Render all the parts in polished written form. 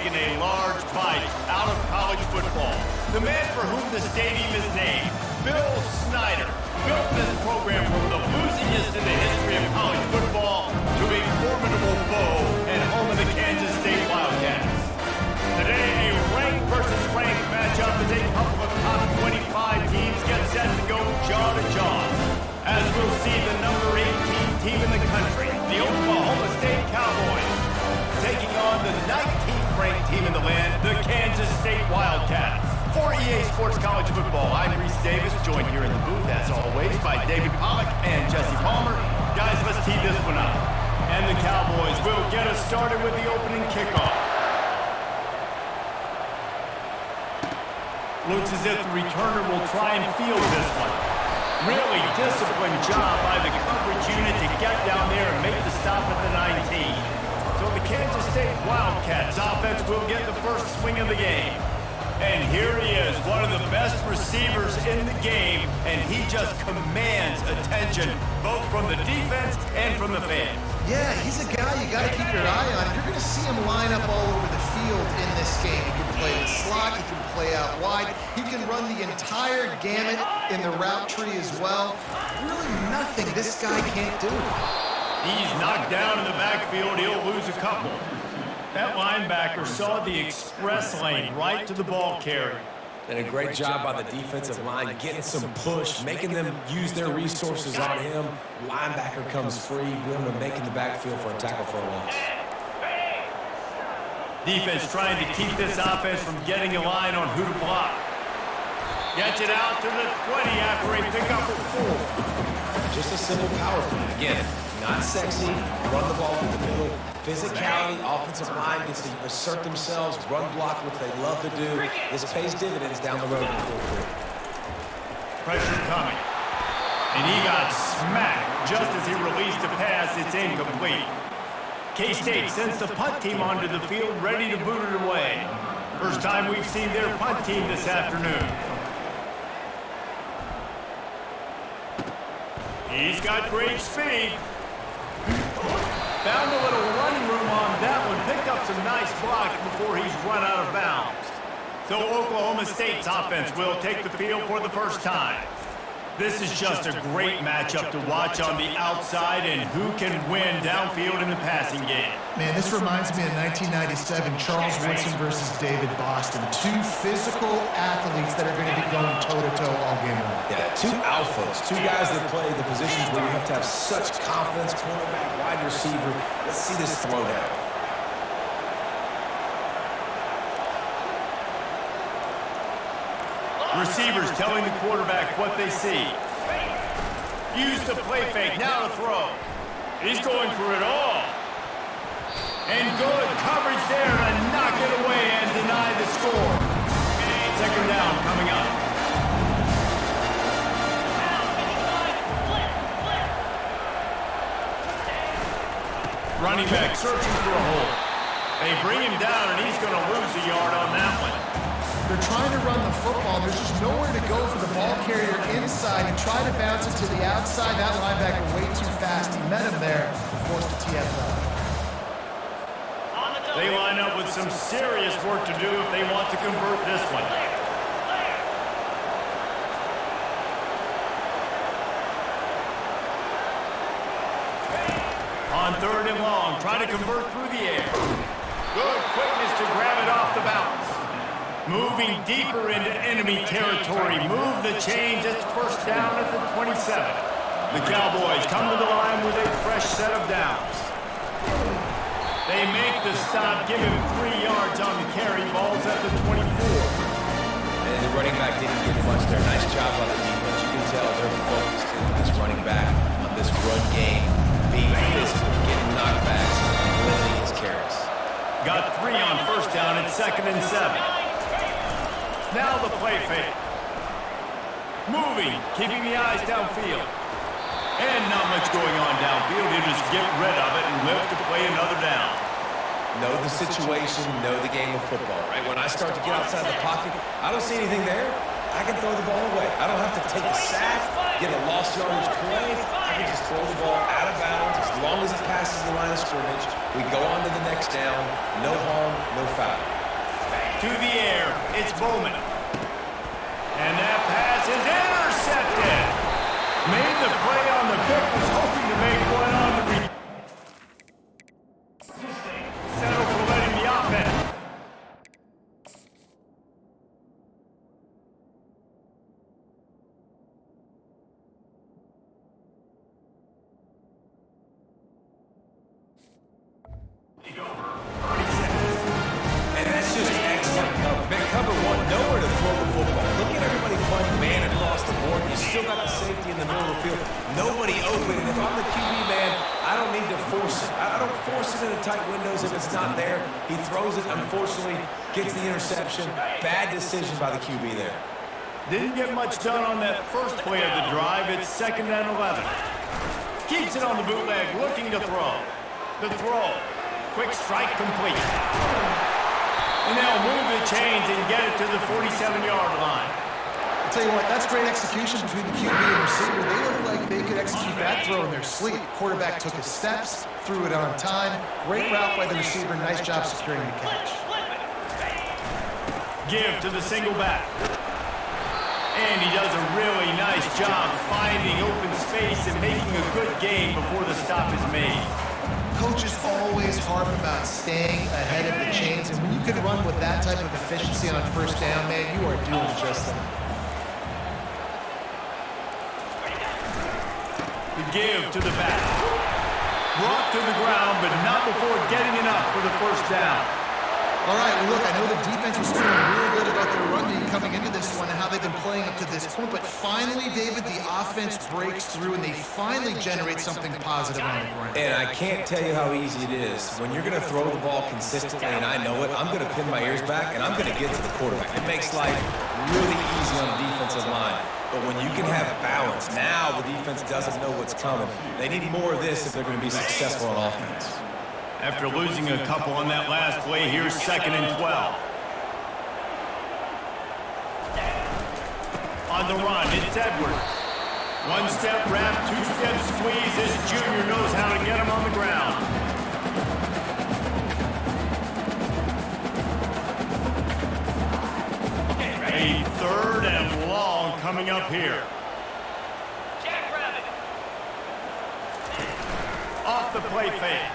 taken a large bite out of college football. The man for whom the stadium is named, Bill Snyder, built this program from the losingest in the history of college football to a formidable foe and home of the Kansas State Wildcats. Today, a ranked versus ranked matchup as a couple of top 25 teams get set to go jaw to jaw. As we'll see the number 18 team in the country, the Oklahoma State Cowboys, taking on the 19th ranked team in the land, the Kansas State Wildcats. For EA Sports College Football, I'm Reese Davis, joined here in the booth, as always, by David Pollack and Jesse Palmer. Guys, let's tee this one up. And the Cowboys will get us started with the opening kickoff. Looks as if the returner will try and field this one. Really disciplined job by the coverage unit to get down there and make the stop at the 19. So the Kansas State Wildcats offense will get the first swing of the game. And here he is, one of the best receivers in the game, and he just commands attention both from the defense and from the fans. Yeah, he's a guy you got to keep your eye on. You're going to see him line up all over the field in this game. He can play in the slot, he can play out wide, he can run the entire gamut in the route tree as well. Really nothing this guy can't do. He's knocked down in the backfield, he'll lose a couple. That linebacker saw the express lane right to the ball carrier. And a great job by the defensive line, getting some push, making them use their resources on him. Linebacker comes free, boom, and making the backfield for a tackle for a loss. Defense trying to keep this offense from getting a line on who to block. Gets it out to the 20 after a pickup of 4. Just a simple power play. Again, not sexy, run the ball through the middle. Physicality, offensive line gets to assert themselves, run block, which they love to do. This pays dividends down the road in the fourth quarter. Pressure coming. And he got smacked just as he released the pass. It's incomplete. K-State sends the punt team onto the field, ready to boot it away. First time we've seen their punt team this afternoon. He's got great speed. Found a little running room on that one. Picked up some nice blocks before he's run out of bounds. So Oklahoma State's offense will take the field for the first time. This is just a great matchup to watch on the outside and who can win downfield in the passing game. Man, this reminds me of 1997, Charles Woodson versus David Boston. Two physical athletes that are going to be going toe-to-toe all game long. Yeah, two alphas, two guys that play the positions where you have to have such confidence, cornerback, wide receiver. Let's see this throwdown. Receivers telling the quarterback what they see. Use the play fake, now to throw. He's going for it all. And good coverage there and knock it away and deny the score. Second down coming up. Running back searching for a hole. They bring him down and he's going to lose a yard on that one. They're trying to run the football. There's just nowhere to go for the ball carrier inside and try to bounce it to the outside. That linebacker way too fast. He met him there and forced the TFL. They line up with some serious work to do if they want to convert this one. On third and long, trying to convert through the air. Good quickness to grab it off the bounce. Moving deeper into enemy territory. Move the chains. It's first down at the 27. The Cowboys come to the line with a fresh set of downs. They make the stop, give him 3 yards on the carry. Ball's at the 24. And the running back didn't get much there. Nice job on the defense. You can tell they're focused on this running back, on this run game, being physical, getting knockbacks, and limiting his carries. Got 3 on first down at 2nd and 7. Now the play fake. Moving, keeping the eyes downfield. And not much going on downfield. He'll just get rid of it and live to play another down. Know the situation, know the game of football, right? When I start to get outside the pocket, I don't see anything there. I can throw the ball away. I don't have to take a sack, get a lost yardage play. I can just throw the ball out of bounds. As long as it passes the line of scrimmage, we go on to the next down. No harm, no foul. To the air, it's Bowman. And that pass is intercepted. Made the play on the pick, was hoping to make one on the return. Settle for letting the offense. And that's just excellent cover. Man, cover one, nowhere to throw the football. Look at everybody playing man across the board. You still got the safety in the middle of the field. Nobody open. And if I'm the QB, man, I don't need to force it. I don't force it into tight windows if it's not there. He throws it, unfortunately, gets the interception. Bad decision by the QB there. Didn't get much done on that first play of the drive. It's 2nd and 11. Keeps it on the bootleg, looking to throw. The throw. Quick strike complete. And they'll move the chains and get it to the 47-yard line. I'll tell you what, that's great execution between the QB and receiver. They look like they could execute that throw in their sleep. Quarterback took his steps, threw it on time. Great route by the receiver. Nice job securing the catch. Give to the single back. And he does a really nice job finding open space and making a good gain before the stop is made. Coaches always harp about staying ahead of the chains, and when you can run with that type of efficiency on first down, man, you are doing just that. The give to the back. Brought to the ground, but not before getting enough for the first down. All right, well, look, I know the defense was feeling really good about their run game coming into this one and how they've been playing up to this point, but finally, David, the offense breaks through and they finally generate something positive on the ground. And I can't tell you how easy it is. When you're going to throw the ball consistently, and I know it, I'm going to pin my ears back, and I'm going to get to the quarterback. It makes life really easy on the defensive line. But when you can have balance, now the defense doesn't know what's coming. They need more of this if they're going to be successful on offense. After losing a couple on that last play, here's 2nd and 12. On the run, it's Edwards. One-step wrap, two-step squeeze. This junior knows how to get him on the ground. A 3rd and long coming up here. Off the play fake.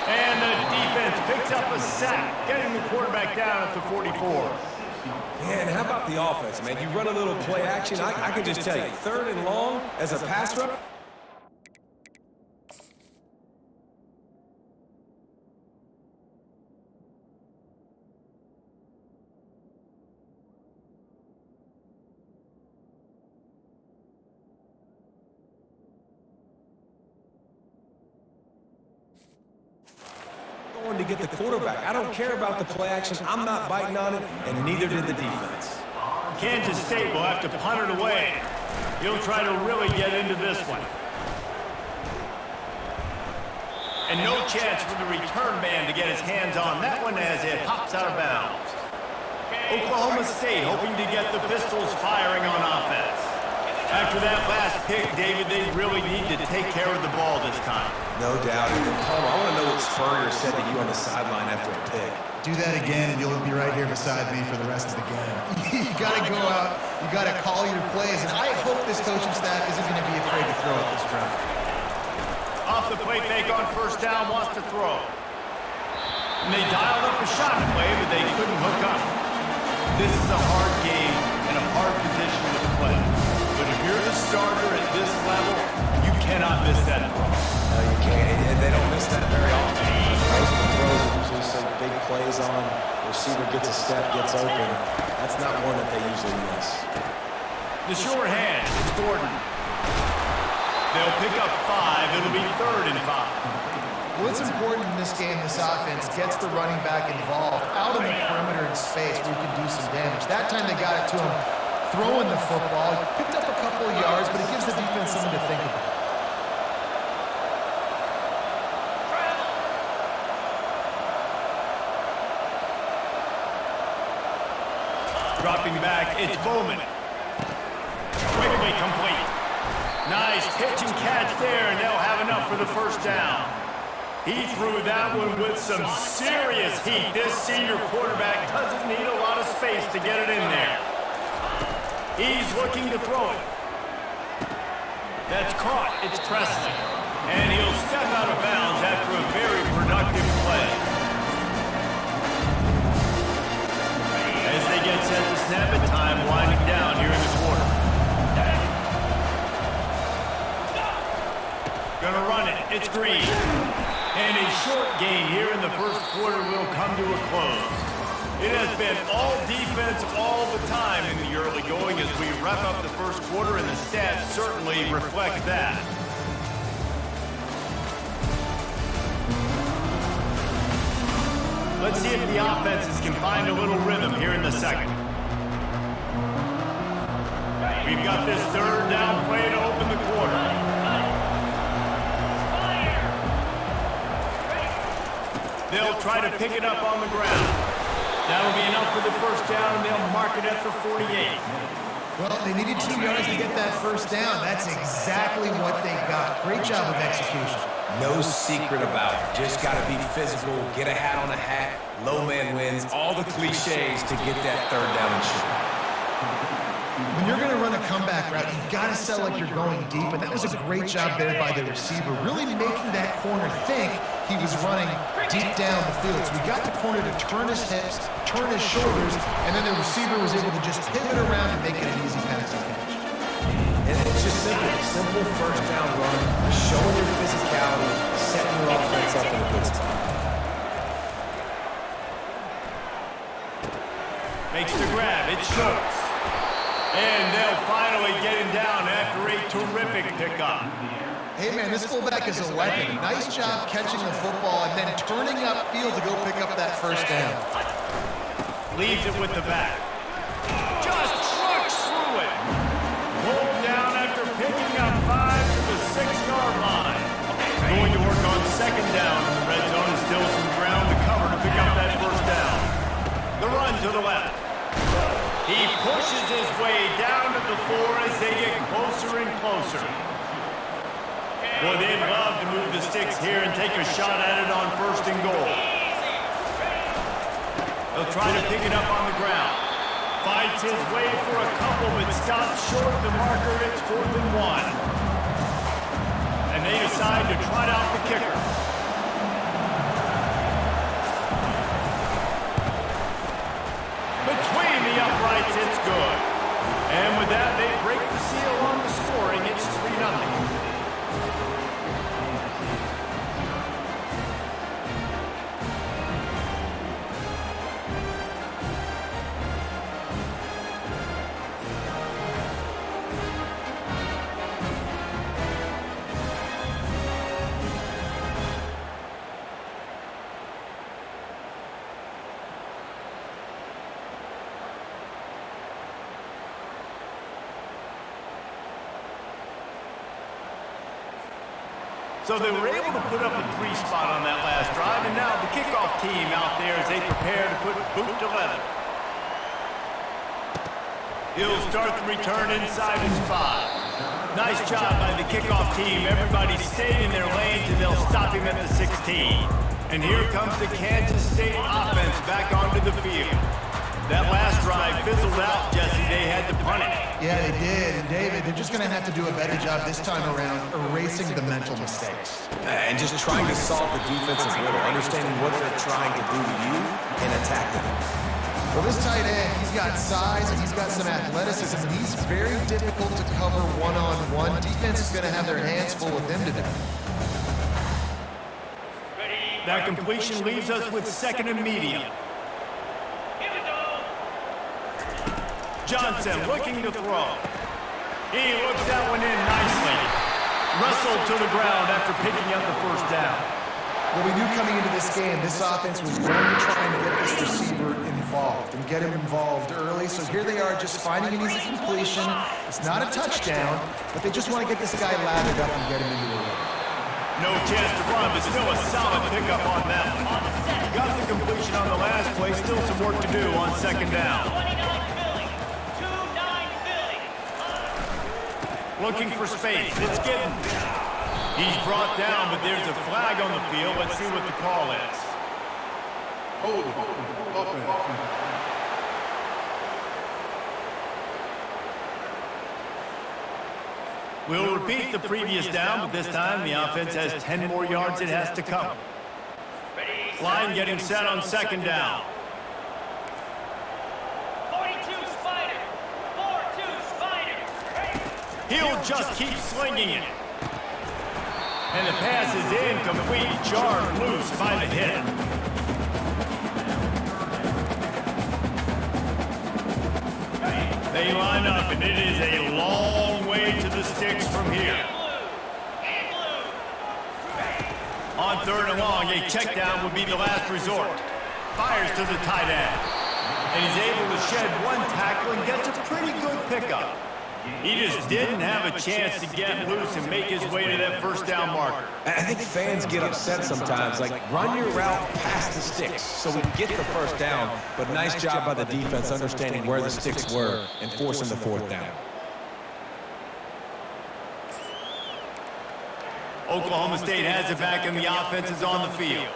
And the defense picks up a sack, getting the quarterback down at the 44. Man, how about the offense, man? You run a little play action. I can just tell you, 3rd and long as a pass rush. To get the quarterback. I don't care about the play action. I'm not biting on it, and neither did the defense. Kansas State will have to punt it away. He'll try to really get into this one. And no chance for the return man to get his hands on that one as it hops out of bounds. Oklahoma State hoping to get the Pistols firing on offense. After that last pick, David, they really need to take care of the ball this time. No doubt. And Paul, I want to know what Spurrier said to you on the sideline after a pick. Do that again, and you'll be right here beside me for the rest of the game. You got to go out. You got to call your plays, and I hope this coaching staff isn't going to be afraid to throw at this round. Off the play fake on first down, wants to throw. And they dialed up a shot play, but they couldn't hook up. This is a hard game and a hard position to play. But if you're the starter at this level, you cannot miss that throw. No, you can't. And they don't miss that very often. Those are the throws that usually some big plays on. The receiver gets a step, gets open. That's not one that they usually miss. The short hand, it's Gordon. They'll pick up 5. It'll be 3rd and 5. What's important in this game, this offense, gets the running back involved out in the perimeter in space where you can do some damage. That time they got it to him throwing the football. Picked up a couple of yards, but it gives the defense something to think about. Dropping back, it's Bowman. Quickly complete. Nice pitch and catch there, and they'll have enough for the first down. He threw that one with some serious heat. This senior quarterback to get it in there. He's looking to throw it. That's caught. It's Presley. And he'll step out of bounds after a very productive play. As they get set to snap it, time winding down here in the quarter. Gonna run it. It's Green. And a short game here in the first quarter will come to a close. It has been all defense all the time in the early going as we wrap up the first quarter, and the stats certainly reflect that. Let's see if the offenses can find a little rhythm here in the second. We've got this third down play to open the quarter. They'll try to pick it up on the ground. That'll be enough for the first down, and they'll mark it at the 48. Well, they needed 2 yards to get that first down. That's exactly what they got. Great job of execution. No secret about it. Just got to be physical, get a hat on a hat, low man wins, all the cliches to get that third down and short. When you're going to run a comeback route, you've got to sell like you're going deep, and that was a great job there by the receiver, really making that corner think he was running deep down the field. So we got the corner to turn his hips, turn his shoulders, and then the receiver was able to just pivot around and make it an easy passing catch. And it's just simple first down run, showing your physicality, setting your offense up in a good spot. Makes the grab. It's Schultz. And they'll finally get him down after a terrific pickup. Hey, man, this fullback is a weapon. Nice job catching the football and then turning upfield to go pick up that first down. Leaves it with the back. Just trucks through it. Pulled down after picking up 5 to the 6-yard line. Going to work on second down in the red zone, and still some ground to cover to pick up that first down. The run to the left. He pushes his way down to the 4 as they get closer and closer. Boy, they'd love to move the sticks here and take a shot at it on first and goal. They'll try to pick it up on the ground. Fights his way for a couple, but stops short of the marker. It's 4th and 1. And they decide to trot out the kicker. Between the uprights, it's good. And with that, they break the seal on the scoring. It's 3-0. So they were able to put up a 3 spot on that last drive, and now the kickoff team out there as they prepare to put boot to leather. He'll start the return inside his 5. Nice job by the kickoff team. Everybody stayed in their lanes, and they'll stop him at the 16. And here comes the Kansas State offense back onto the field. That last drive fizzled out, Jesse. They had to punt it. Yeah, they did. And David, they're just going to have to do a better job this time around erasing the mental mistakes. And just trying to solve the defensive riddle, understanding what they're trying to do to you and attacking them. Well, this tight end, he's got size and he's got some athleticism, and he's very difficult to cover one-on-one. Defense is going to have their hands full with him today. That completion leaves us with 2nd and medium. Johnson looking to throw. He looks that one in nicely. Wrestled to the ground after picking up the first down. Well, we knew coming into this game, this offense was going to try and get this receiver involved and get him involved early. So here they are just finding an easy completion. It's not a touchdown, but they just want to get this guy lathered up and get him into the run. No chance to run, but still a solid pickup on that one. Got the completion on the last play. Still some work to do on second down. Looking for space. It's Giddens. He's brought down, but there's a flag on the field. Let's see what the call is. We'll repeat the previous down, but this time the offense has 10 more yards it has to cover. Line getting set on second down. 42 Spider. 4-2 Spider. He'll just keep slinging it. And the pass is incomplete. Jarred loose by the hit. They line up, and it is a long way to the sticks from here. On third and long, a check down would be the last resort. Fires to the tight end. And he's able to shed one tackle and gets a pretty good pickup. He just didn't have a chance to get loose and make his way to that first down marker. I think fans get upset sometimes, like run your route past the sticks so we get the first down, but nice job by the defense understanding where the sticks were and forcing the fourth down. Oklahoma State has it back and the offense is on the field.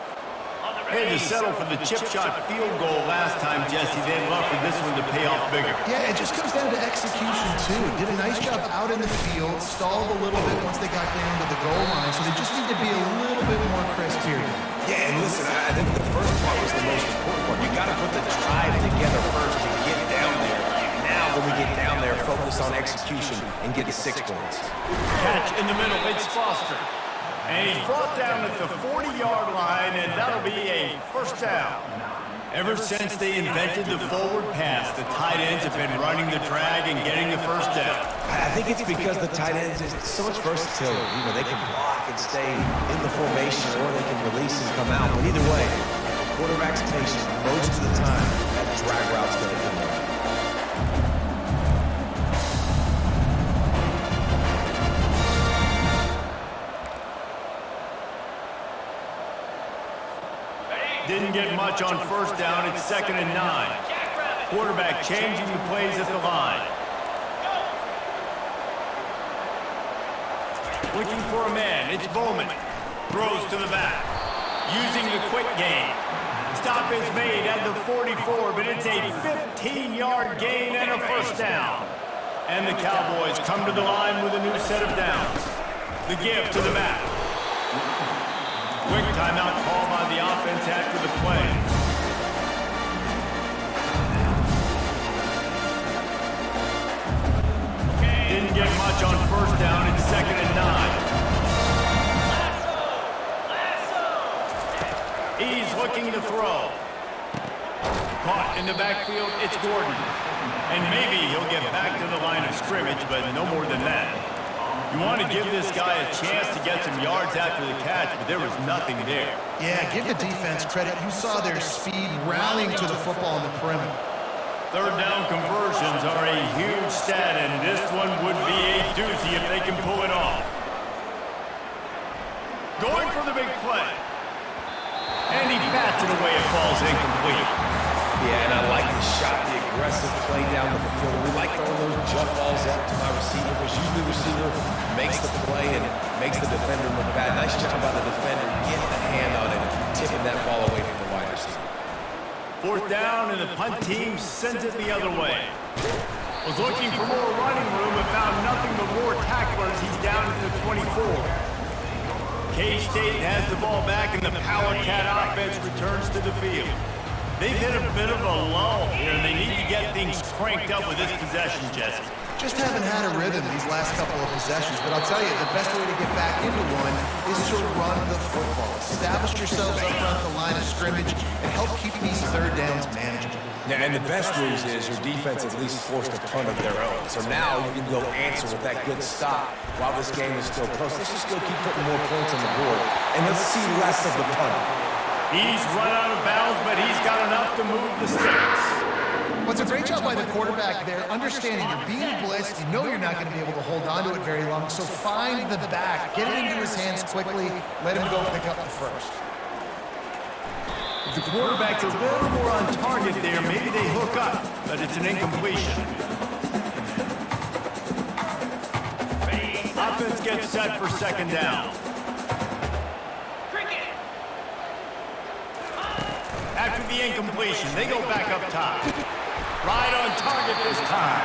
They had to settle for the chip shot field goal last time, Jesse. They'd love for this one to pay off bigger. Yeah, it just comes down to execution, too. Did a nice job out in the field, stalled a little bit once they got down to the goal line, so they just need to be a little bit more crisp here. Yeah, and listen, I think the first part was the most important part. You got to put the drive together first to get down there. Now, when we get down there, focus on execution and get the 6 points. Catch in the middle, it's Foster. And he's brought down at the 40-yard line, and that'll be a first down. Ever since they invented the forward pass, the tight ends have been running the drag and getting the first down. I think it's because the tight ends is so much versatility. You know, they can block and stay in the formation, or they can release and come out. But either way, the quarterback's patient most of the time. That drag route's going to come out. Didn't get much on first down. It's 2nd and 9. Quarterback changing the plays at the line. Looking for a man. It's Bowman. Throws to the back. Using the quick game. Stop is made at the 44, but it's a 15-yard gain and a first down. And the Cowboys come to the line with a new set of downs. The give to the back. Quick timeout call by the offense after the play. Didn't get much on first down. It's 2nd and 9. He's looking to throw. Caught in the backfield, it's Gordon. And maybe he'll get back to the line of scrimmage, but no more than that. You want to give this guy a chance to get some yards after the catch, but there was nothing there. Yeah, give the defense credit. You saw their speed rallying to the football on the perimeter. Third down conversions are a huge stat, and this one would be a doozy if they can pull it off. Going for the big play. And he bats it away. It falls incomplete. Yeah, and I like the shot, the aggressive play down the field. We like throwing those jump balls up to my receiver, because usually the receiver makes the play and makes the defender look bad. Nice job by the defender getting the hand on it, tipping that ball away from the wide receiver. Fourth down, and the punt team sends it the other way. Was looking for more running room and found nothing but more tacklers. He's down at the 24. K-State has the ball back, and the Power Cat offense returns to the field. They've hit a bit of a lull here, and they need to get things cranked up with this possession, Jesse. Just haven't had a rhythm these last couple of possessions, but I'll tell you, the best way to get back into one is to run the football. Establish yourselves up front the line of scrimmage and help keep these third downs manageable. Yeah, and the best news is your defense at least forced a punt of their own. So now you can go answer with that good stop while this game is still close. Let's just go keep putting more points on the board, and let's see less of the punt. He's run out of bounds, but he's got enough to move the sticks. Well, it's a great job by the quarterback there, understanding you're being blitzed, you know you're not going to be able to hold on to it very long, so find the back, get it into his hands quickly, let him go pick up the first. If the quarterback's a little more on target there, maybe they hook up, but it's an incompletion. Offense gets set for 2nd down. After the incompletion, they go back up top. Right on target this time.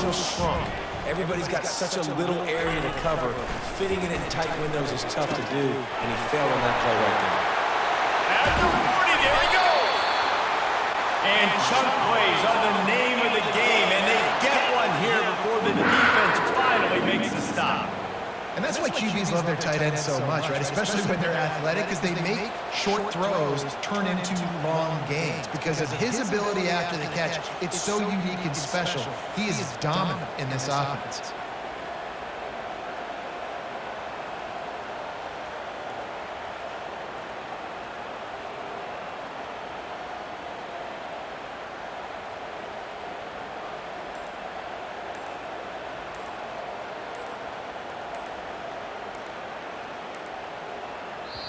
so shrunk. Everybody's got such a little area to cover. Fitting it in tight windows is tough to do, and he failed on that play right there. After 40, there he goes. And chunk plays are the name of the game, and they get one here before the defense finally makes the stop. And that's why QBs love their tight ends so much, right? Especially when they're athletic, because they make short throws turn into long gains. Because of his ability after the catch, it's so unique and special. He is dominant in this offense.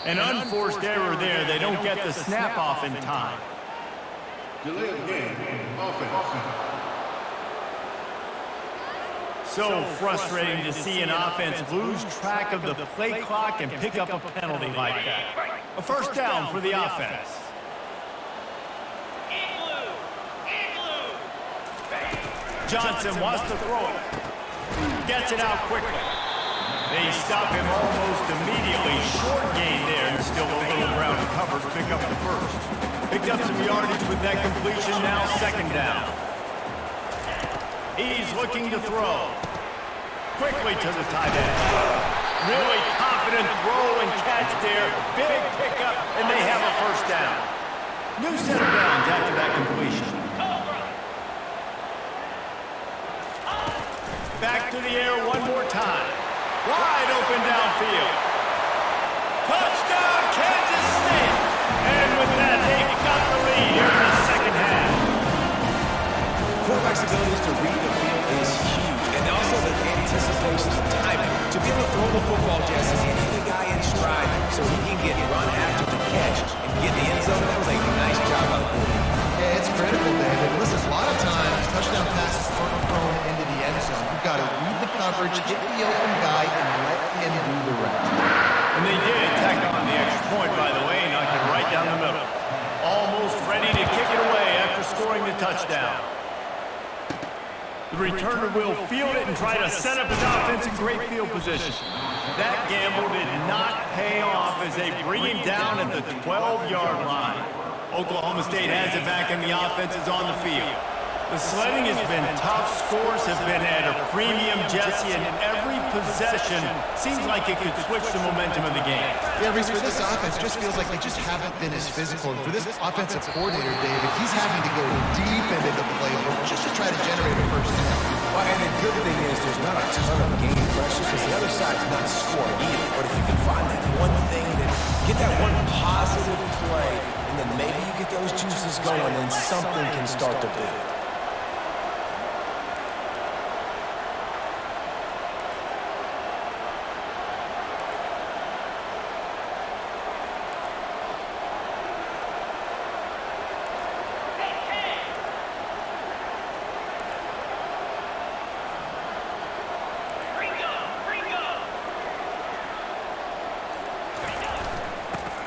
An unforced error there. They don't get the snap off in time. Delay of game, offense. So frustrating to see an offense lose track of the play clock and pick up a penalty like that. A first down for the offense. Johnson wants to throw it. Gets it out quickly. They stop him almost immediately. Short gain there, and still a little ground covered to pick up the first. Picked up some yardage with that completion, now second down. He's looking to throw. Quickly to the tight end. Really confident throw and catch there. Big pickup, and they have a first down. New set of downs after that completion. Back to the air one more time. Wide open downfield. Touchdown, Kansas State. And with that, they've got the lead here in the second half. Quarterback's ability to read the field is huge, and also the anticipation of timing. To be able to throw the football, Jesse, hitting the guy in stride so he can get run after the catch and get the end zone. That was a nice job by the quarterback. Yeah, it's critical, David. Listen, a lot of times, touchdown passes are thrown into the end zone. You've got to read the coverage, hit the open guy, and let him do the rest. And they did tack on the extra point, by the way, knocked it right down the middle. Almost ready to kick it away after scoring the touchdown. The returner will field it and try to set up his offense in great field position. That gamble did not pay off as they bring him down at the 12-yard line. Oklahoma State has it back and the offense is on the field. The sledding has been tough. Scores have been at a premium, Jesse, and every possession seems like it could switch the momentum of the game. Yeah, Reese, for this offense, just feels like they just haven't been as physical. And for this offensive coordinator, David, he's having to go deep into the playbook just to try to generate a first down. Well, and the good thing is there's not a ton of game pressure because the other side's not scoring either. But if you can find that one thing, get that one positive play, and then maybe you get those juices going, and something can start to build.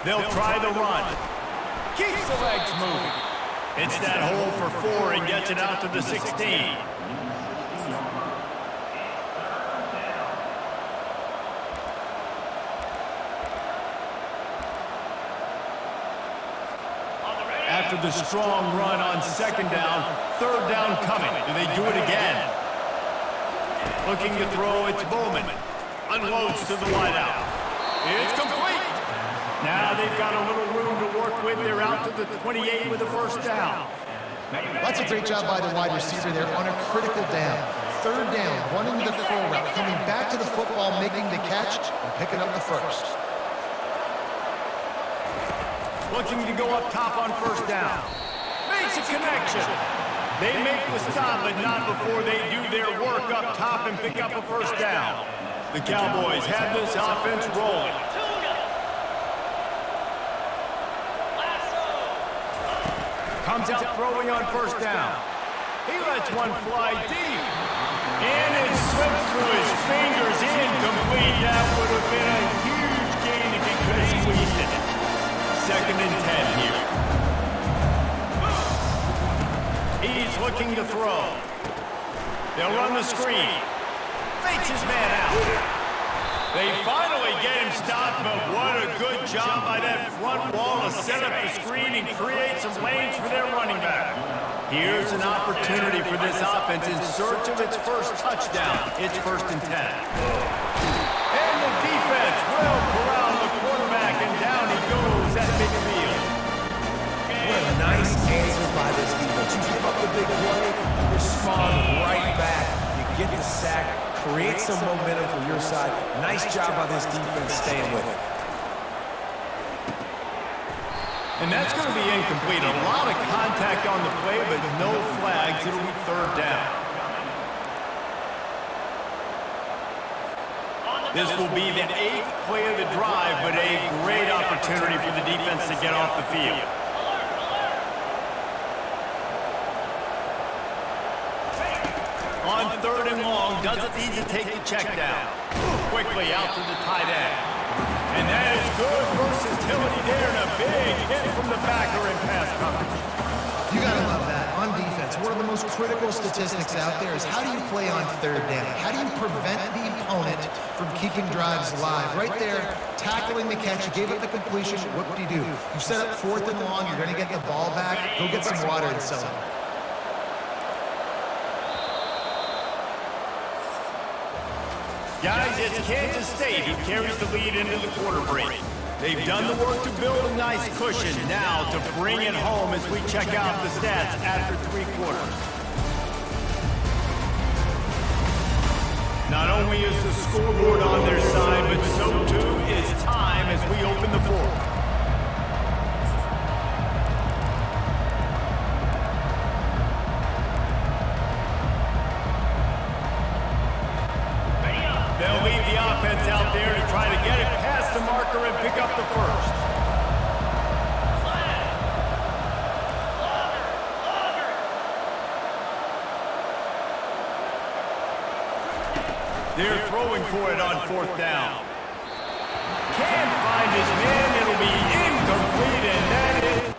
They'll try the run. Keeps the legs moving. It's that hole for 4 and gets it out to the 16. After the strong run on second down, third down coming. Do they do it again? Looking to throw, it's Bowman. Unloads to the wideout. It's complete. Now they've got a little room to work with. They're out to the 28 with a first down. That's a great job by the wide receiver there on a critical down. Third down, running the curl route, coming back to the football, making the catch, and picking up the first. Looking to go up top on first down. Makes a connection. They make the stop, but not before they do their work up top and pick up a first down. The Cowboys have this offense rolling. Comes out throwing on first down. He lets one fly deep. And it slips through his fingers, incomplete. That would have been a huge gain if he could have squeezed it. Second and 10 here. He's looking to throw. They'll run the screen. Fakes his man out. They finally get him stopped, but what a good job by that front wall to set up the screen and create some lanes for their running back. Here's an opportunity for this offense in search of its first touchdown. It's 1st and 10. And the defense will corral the quarterback, and down he goes at midfield. What a nice answer by this defense. You give up the big play, respond right back, you get the sack, create some momentum for your side. Nice job by this defense staying with it. And that's going to be incomplete. A lot of contact on the play, but no flags. It'll be 3rd down. This will be the 8th play of the drive, but a great opportunity for the defense to get off the field. On 3rd and long, doesn't need to take the check down. Quickly out to the tight end. And that is good versatility there, and a big hit from the backer in pass coverage. You gotta love that. On defense, one of the most critical statistics out there is how do you play on 3rd down? How do you prevent the opponent from keeping drives alive? Right there, tackling the catch, you gave up the completion, what do you do? You set up 4th and long, you're gonna get the ball back, go get some water and sell it. Guys, it's Kansas State who carries the lead into the quarter break. They've done the work to build a nice cushion. Now to bring it home as we check out the stats after 3 quarters. Not only is the scoreboard on their side, but so too is time as we open the 4th. They'll leave the offense out there to try to get it past the marker and pick up the 1st. They're throwing for it on 4th down. Can't find his man. It'll be incomplete, and that is...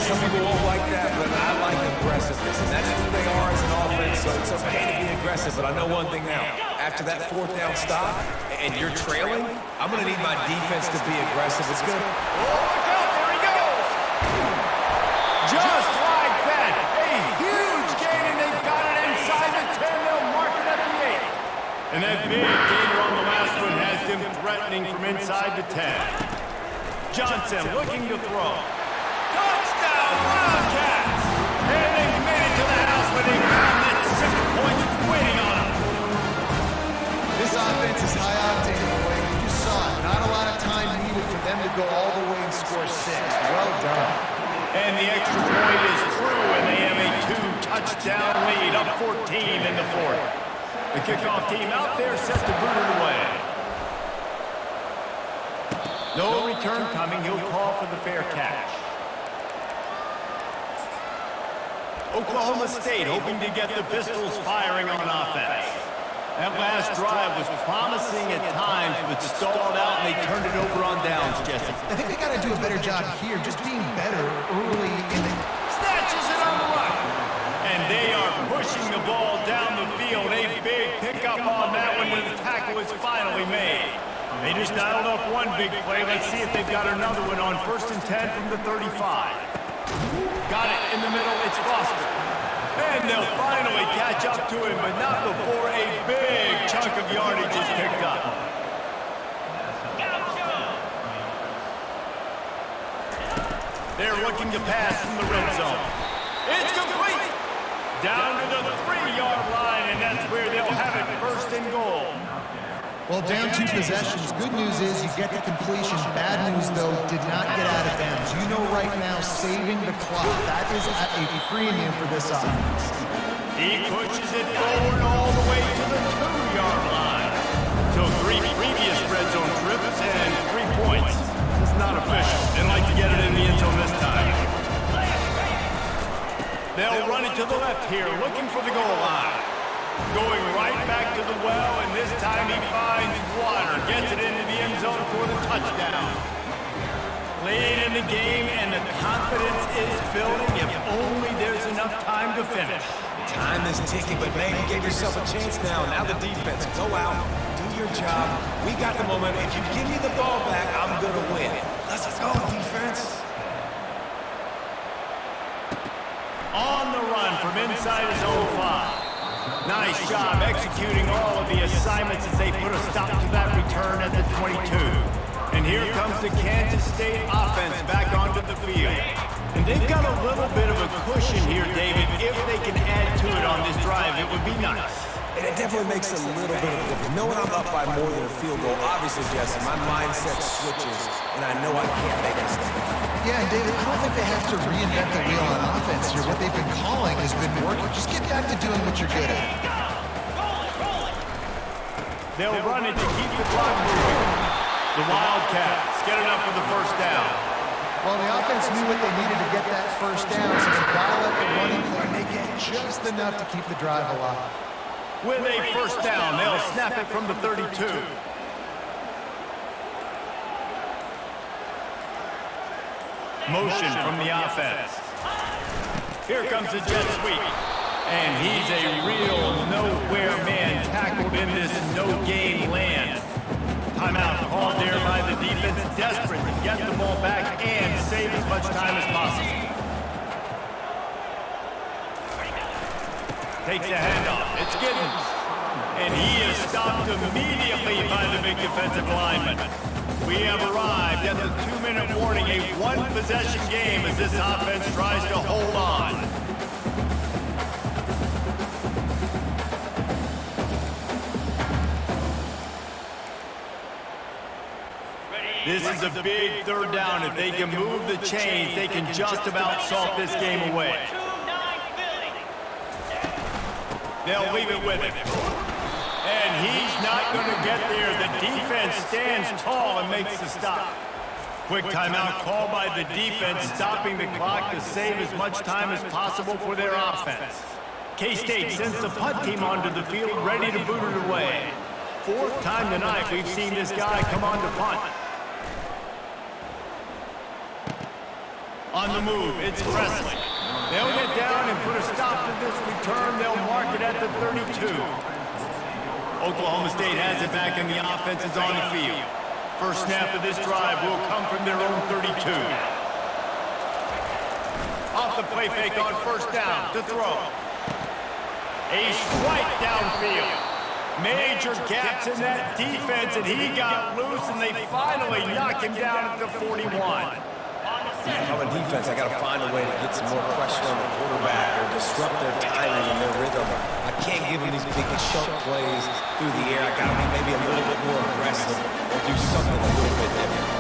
Some people won't like that, but I like aggressiveness, and that's who they are as an offense, so it's okay to be aggressive, but I know one thing now. After that 4th down stop, and you're trailing, I'm going to need my defense to be aggressive. It's good. Oh, look out, there he goes! Just like that, a huge gain, and they've got it inside the 10. They'll mark it at the 8. And that big gainer on the last one has them threatening from inside the 10. Johnson looking to throw. Touchdown, Wildcats! And they made it to the house when they found that 6 points waiting on them. This offense is high octane, boy. You just saw it. Not a lot of time needed for them to go all the way and score 6. Well done. And the extra point is true, and they have a 2-touchdown lead, up 14 in the 4th. The kickoff team out there set to boot it away. No return coming. He'll call for the fair catch. Oklahoma State hoping to get the Pistols firing on offense. That last drive was promising at times, but stalled out, and they turned it over on downs, Jesse. I think they got to do a better job here, just being better early in the... Snatches it on the run. And they are pushing the ball down the field. A big pickup on that one when the tackle is finally made. They just dialed up one big play. Let's see if they've got another one on 1st and 10 from the 35. Got it in the middle. It's Foster. And they'll finally catch up to him, but not before a big chunk of yardage is picked up. They're looking to pass from the red zone. It's complete. Down to the 3-yard line, and that's where they'll have it 1st and goal. Well, down 2 possessions. Good news is you get the completion. Bad news, though, did not get out of bounds. You know right now, saving the clock. That is at a premium for this offense. He pushes it forward all the way to the 2-yard line. So 3 previous red zone trips and 3 points. It's not official. They'd like to get it in the end zone this time. They'll run it to the left here, looking for the goal line. Going right back to the well, and this time he finds water. Gets it into the end zone for the touchdown. Late in the game, and the confidence is building. If only there's enough time to finish. Time is ticking, but man, you gave yourself a chance now. Now the defense, go out, do your job. We got the momentum. If you give me the ball back, I'm going to win. Let's go, defense. On the run from inside his own 5. Nice job executing all of the assignments as they put a stop to that return at the 22. And here comes the Kansas State offense back onto the field. And they've got a little bit of a cushion here, David. If they can add to it on this drive, it would be nice. And it definitely makes a little bit of a difference. Knowing I'm up by more than a field goal, obviously, Jesse, my mindset switches, and I know I can't make a mistake. Yeah, and David, I don't think they have to reinvent the wheel on offense here. What they've been calling has been working. Just get back to doing what you're good at. They'll run it to keep the clock moving. The Wildcats get it up for the first down. Well, the offense knew what they needed to get that first down, so they dial up the running play, and they get just enough to keep the drive alive. With a first down, they'll snap it from the 32. Motion from the offense. Here comes the jet sweep. And he's a real nowhere man tackled in this no-game land. Timeout called there by the defense, desperate to get the ball back and save as much time as possible. Takes the handoff. It's Giddens. And he is stopped immediately by the big defensive lineman. We have arrived at the 2-minute warning, a one-possession game as this offense tries to hold on. This is a big third down. If they can move the chains, they can just about salt this game away. They'll leave it with him. And he's not going to get there. The defense stands tall and makes the stop. Quick timeout called by the defense, stopping the clock to save as much time as possible for their offense. K-State sends the punt team onto the field, ready to boot it away. 4th time tonight we've seen this guy come on to punt. On the move, it's Presley. They'll get down and put a stop to this return. They'll mark it at the 32. Oklahoma State has it back and the offense is on the field. First snap of this drive will come from their own 32. Off the play fake on first down to throw. A strike downfield. Major gaps in that defense, and he got loose, and they finally knock him down at the 41. If I'm a defense, I got to find a way to get some more pressure on the quarterback or disrupt their timing and their rhythm. I can't give them these big chunk plays through the air. I got to be maybe a little bit more aggressive or do something a little bit different.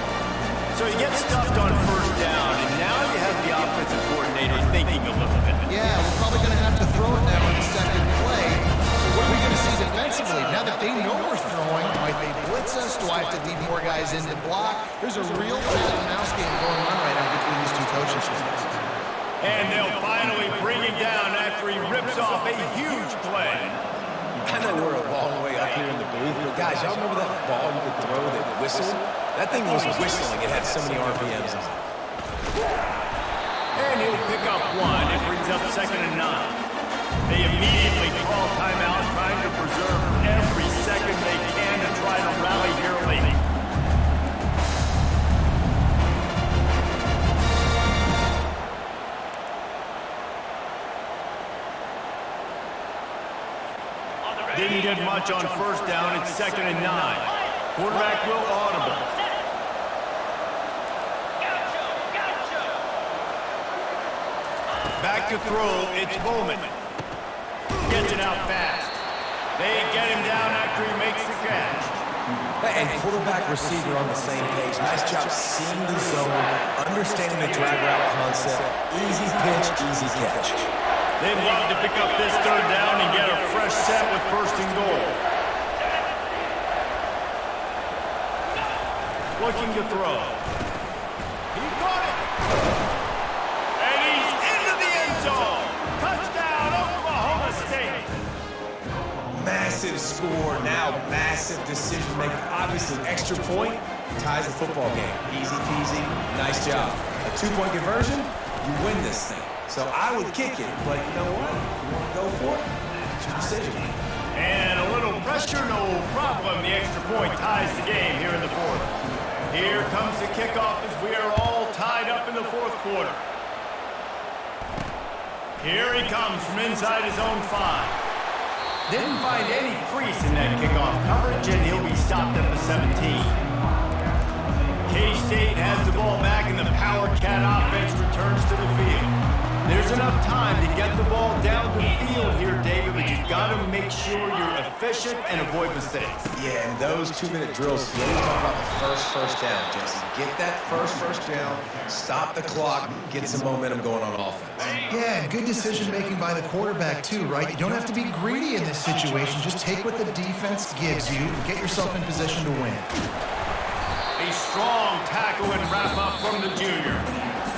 So you get stuffed on first down, and now you have the offensive coordinator thinking a little bit. Yeah, we're probably going to have to throw it now in the second play. So what are we going to see defensively? Now that they know we're throwing, might they blitz us? Do I have to leave more guys in to block? There's a real cat and mouse game going on right now between these two coaching staffs. And they'll finally bring him down after he rips off a huge play. I know we're a long way up here in the booth, but guys, y'all remember that ball you could throw that whistled? That thing was whistling. It had so many RPMs on it. And he'll pick up one. It brings up 2nd and 9. They immediately call timeout, trying to preserve every second they can to try to rally here late. Didn't get much on first down. It's 2nd and 9. Quarterback will audible. Back to throw. It's Bowman. Gets it out fast. They get him down after he makes the catch. And quarterback receiver on the same page. Nice job seeing the zone, understanding the drag route concept. Easy pitch, easy catch. They'd love to pick up this third down and get a fresh set with 1st and goal. Looking to throw. He got it. And he's into the end zone. score, now massive decision making. Obviously, extra point ties the football game. Easy peasy, nice job. A 2-point conversion, you win this thing. So I would kick it, but you know what? If you want to go for it, it's your decision. And a little pressure, no problem. The extra point ties the game here in the fourth. Here comes the kickoff as we are all tied up in the fourth quarter. Here he comes from inside his own 5. Didn't find any crease in that kickoff coverage, and he'll be stopped at the 17. K-State has the ball back, and the Power Cat offense returns to the field. There's enough time to get the ball down the field here, David, but you've got to make sure you're efficient and avoid mistakes. Yeah, and those 2-minute drills, you always talk about the first down, Jesse. Get that first down, stop the clock, get some momentum going on offense. Yeah, and good decision-making by the quarterback, too, right? You don't have to be greedy in this situation. Just take what the defense gives you and get yourself in position to win. A strong tackle and wrap-up from the junior.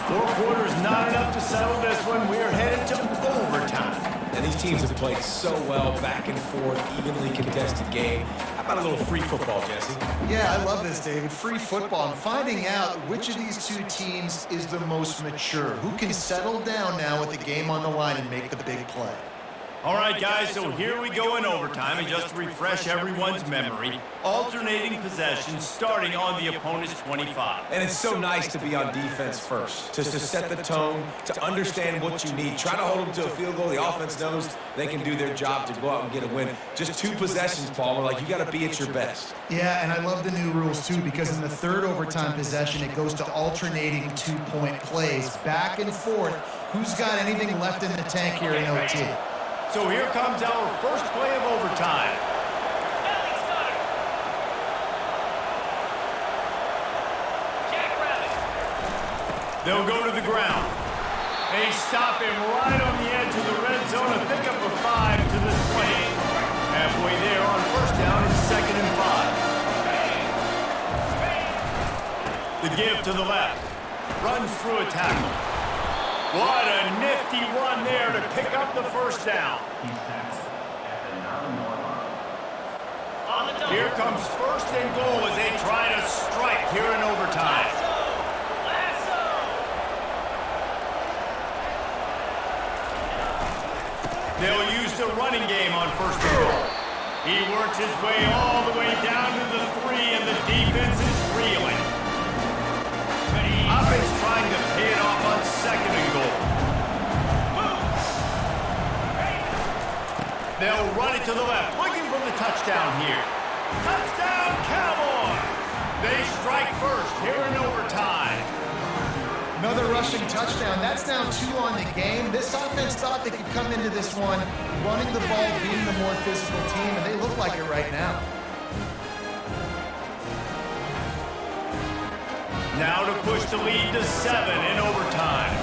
4 quarters not enough to settle this one. We're headed to overtime. And these teams have played so well, back and forth, evenly contested game. How about a little free football, Jesse? Yeah, I love this, David. Free football. I'm finding out which of these two teams is the most mature. Who can settle down now with the game on the line and make the big play? All right, guys, so here we go in overtime, and just to refresh everyone's memory, alternating possessions starting on the opponent's 25. And it's so nice to be on defense first, to set the tone, to understand what you need. Try to hold them to a field goal. The offense knows they can do their job to go out and get a win. Just 2 possessions, Paul. We're like, you got to be at your best. Yeah, and I love the new rules, too, because in the third overtime possession, it goes to alternating 2-point plays, back and forth. Who's got anything left in the tank here in OT? So here comes our first play of overtime. They'll go to the ground. They stop him right on the edge of the red zone, a pickup of 5 to the 20. Halfway there on first down, it's 2nd and 5. The give to the left. Runs through a tackle. What a nifty run there to pick up the first down. Here comes 1st and goal as they try to strike here in overtime. They'll use the running game on 1st and goal. He works his way all the way down to the 3, and the defense is reeling. Offense trying to pay it off on 2nd and goal. They'll run it to the left, looking for the touchdown here. Touchdown, Cowboys! They strike first here in overtime. Another rushing touchdown. That's now 2 on the game. This offense thought they could come into this one running the ball, being the more physical team, and they look like it right now. Now to push the lead to 7 in overtime.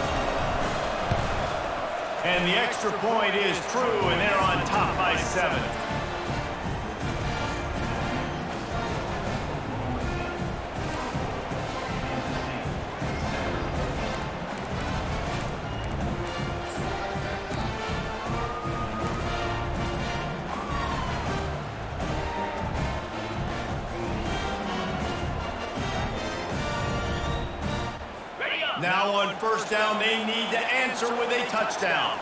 And the extra point is true, and they're on top by 7. Now on first down, they need to answer with a touchdown.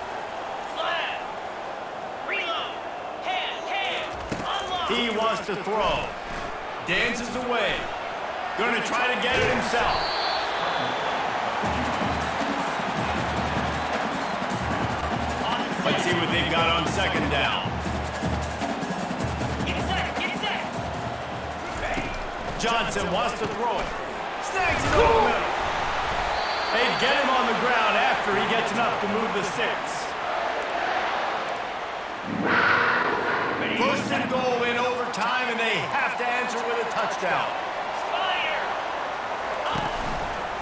He wants to throw. Dances away. Going to try to get it himself. Let's see what they've got on 2nd down. Johnson wants to throw it. Snags it over the middle. They get him on the ground after he gets enough to move the sticks. 1st and goal in overtime, and they have to answer with a touchdown.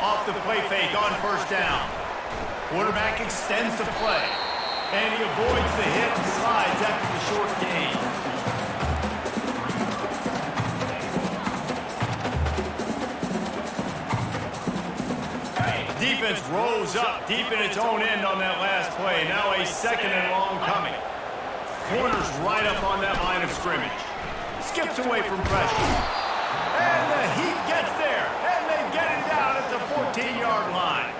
Off the play fake on 1st down. Quarterback extends the play, and he avoids the hit and slides after the short gain. Defense rose up deep in its own end on that last play. Now a 2nd and long coming. corner's right up on that line of scrimmage. Skips away from pressure. And the Heat gets there, and they get him down at the 14-yard line.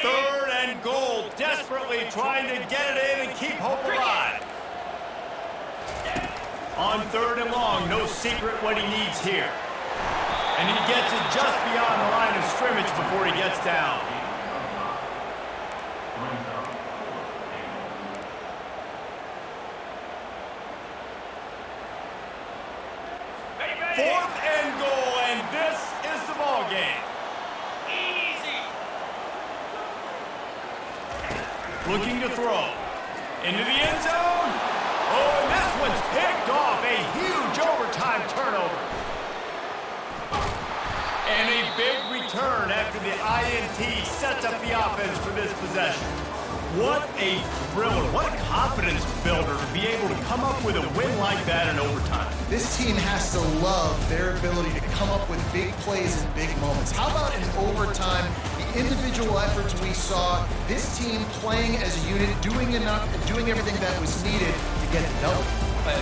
Third and goal, desperately trying to get it in and keep hope alive. On third and long, no secret what he needs here. And he gets it just beyond the line of scrimmage before he gets down. Fourth and goal, and this is the ball game. Looking to throw. Into the end zone. Oh, and this one's picked off. A huge overtime turnover. And a big return after the INT sets up the offense for this possession. What a thriller. What a confidence builder to be able to come up with a win like that in overtime. This team has to love their ability to come up with big plays in big moments. How about in overtime, the individual efforts we saw, this team playing as a unit, doing enough and doing everything that was needed to get the double.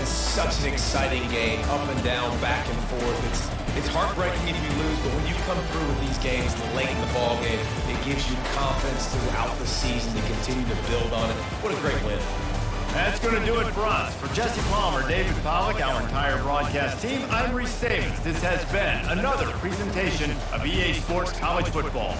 It's such an exciting game, up and down, back and forth. It's heartbreaking if you lose, but when you come through with these games late in the ball game, it gives you confidence throughout the season to continue to build on it. What a great win. That's going to do it for us. For Jesse Palmer, David Pollack, our entire broadcast team, I'm Reese Davis. This has been another presentation of EA Sports College Football.